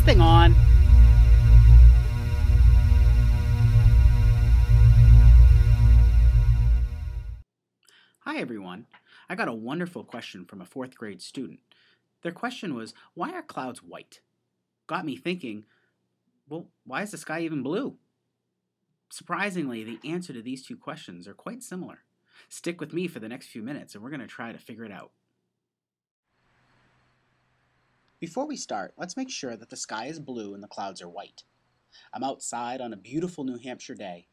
thing on? Hi everyone. I got a wonderful question from a 4th grade student. Their question was, why are clouds white? Got me thinking, well, why is the sky even blue? Surprisingly, the answer to these two questions are quite similar. Stick with me for the next few minutes and we're going to try to figure it out. Before we start, let's make sure that the sky is blue and the clouds are white. I'm outside on a beautiful New Hampshire day.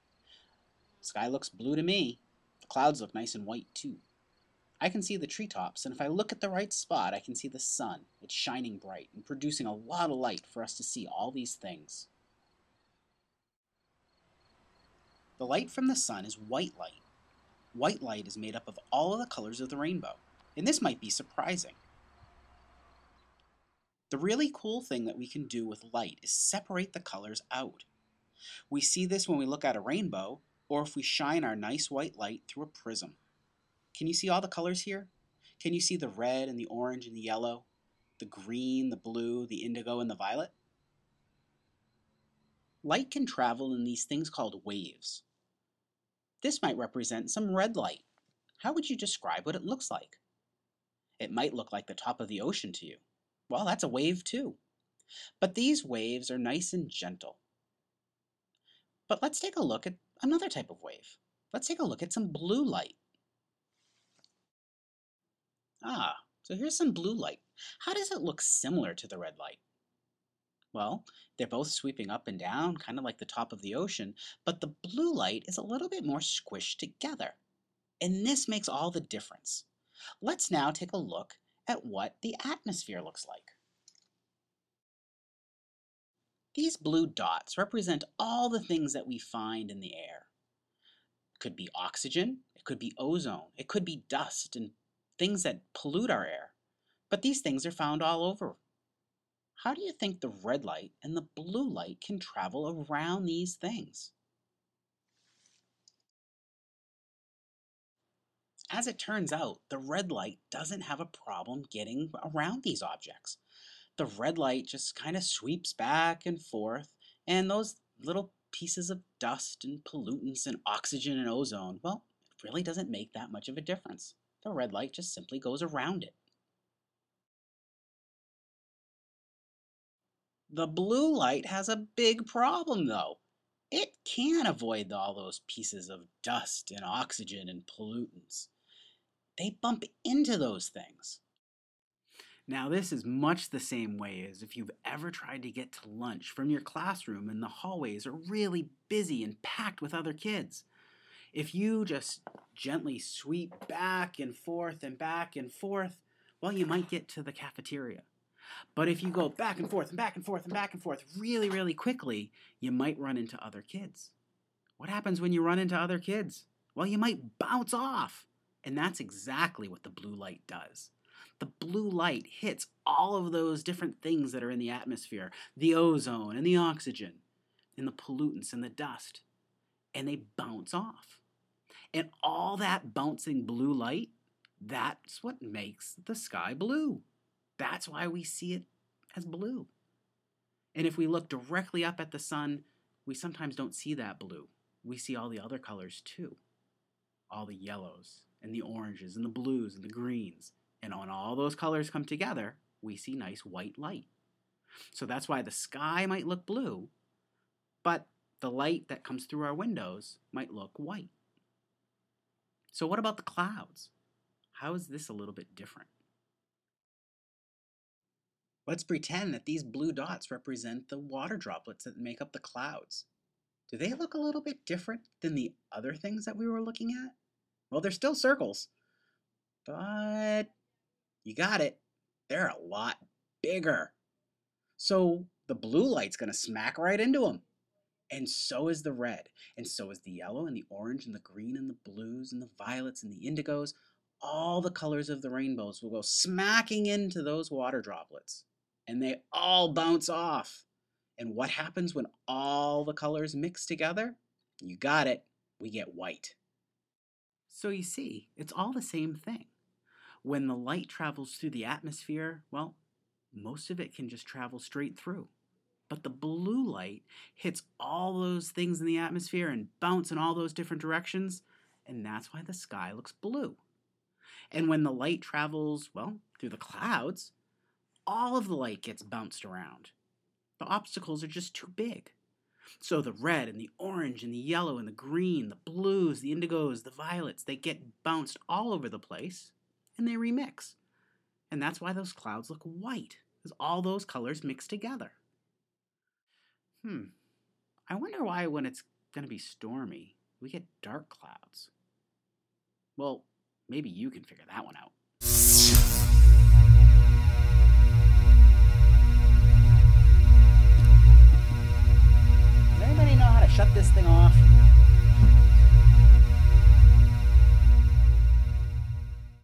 The sky looks blue to me. The clouds look nice and white too. I can see the treetops, and if I look at the right spot, I can see the sun. It's shining bright and producing a lot of light for us to see all these things. The light from the sun is white light. White light is made up of all of the colors of the rainbow, and this might be surprising. The really cool thing that we can do with light is separate the colors out. We see this when we look at a rainbow, or if we shine our nice white light through a prism. Can you see all the colors here? Can you see the red and the orange and the yellow, the green, the blue, the indigo, and the violet? Light can travel in these things called waves. This might represent some red light. How would you describe what it looks like? It might look like the top of the ocean to you. Well, that's a wave too. But these waves are nice and gentle. But let's take a look at another type of wave. Let's take a look at some blue light. So here's some blue light. How does it look similar to the red light? Well, they're both sweeping up and down, kind of like the top of the ocean, but the blue light is a little bit more squished together. And this makes all the difference. Let's now take a look at what the atmosphere looks like. These blue dots represent all the things that we find in the air. It could be oxygen, it could be ozone, it could be dust and things that pollute our air. But these things are found all over. How do you think the red light and the blue light can travel around these things? As it turns out, the red light doesn't have a problem getting around these objects. The red light just kind of sweeps back and forth, and those little pieces of dust and pollutants and oxygen and ozone, well, it really doesn't make that much of a difference. The red light just simply goes around it. The blue light has a big problem though. It can't avoid all those pieces of dust and oxygen and pollutants. They bump into those things. Now, this is much the same way as if you've ever tried to get to lunch from your classroom and the hallways are really busy and packed with other kids. If you just gently sweep back and forth and back and forth, well, you might get to the cafeteria. But if you go back and forth and back and forth and back and forth really, really quickly, you might run into other kids. What happens when you run into other kids? Well, you might bounce off. And that's exactly what the blue light does. The blue light hits all of those different things that are in the atmosphere, the ozone and the oxygen and the pollutants and the dust, and they bounce off. And all that bouncing blue light, that's what makes the sky blue. That's why we see it as blue. And if we look directly up at the sun, we sometimes don't see that blue. We see all the other colors too. All the yellows and the oranges and the blues and the greens. And when all those colors come together, we see nice white light. So that's why the sky might look blue, but the light that comes through our windows might look white. So what about the clouds? How is this a little bit different? Let's pretend that these blue dots represent the water droplets that make up the clouds. Do they look a little bit different than the other things that we were looking at? Well, they're still circles, but you got it. They're a lot bigger. So the blue light's going to smack right into them. And so is the red. And so is the yellow and the orange and the green and the blues and the violets and the indigos. All the colors of the rainbows will go smacking into those water droplets. And they all bounce off. And what happens when all the colors mix together? You got it. We get white. So you see, it's all the same thing. When the light travels through the atmosphere, well, most of it can just travel straight through. But the blue light hits all those things in the atmosphere and bounce in all those different directions, and that's why the sky looks blue. And when the light travels, well, through the clouds, all of the light gets bounced around. The obstacles are just too big. So the red and the orange and the yellow and the green, the blues, the indigos, the violets, they get bounced all over the place and they remix. And that's why those clouds look white, because all those colors mix together. I wonder why when it's going to be stormy, we get dark clouds. Well, maybe you can figure that one out. Does anybody know how to shut this thing off?